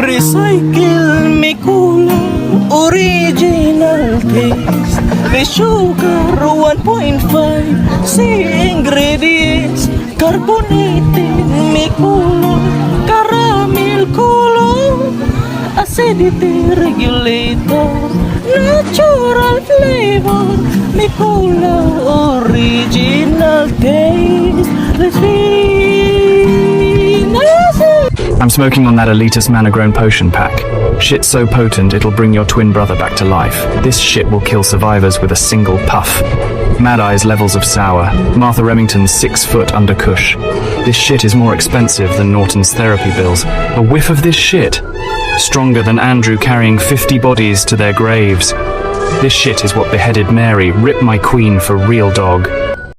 Recycle may kulang, original taste. The sugar 1.5, C ingredients. Carbonated may kulang, caramel kulang. Acidity regulator, natural flavor. May kulang, original taste. Let's be nice. I'm smoking on that elitist mana-grown potion pack. Shit so potent it'll bring your twin brother back to life. This shit will kill survivors with a single puff. Mad Eye's levels of sour. Martha Remington's 6 foot under Kush. This shit is more expensive than Norton's therapy bills. A whiff of this shit. Stronger than Andrew carrying 50 bodies to their graves. This shit is what beheaded Mary, rip my queen for real dog.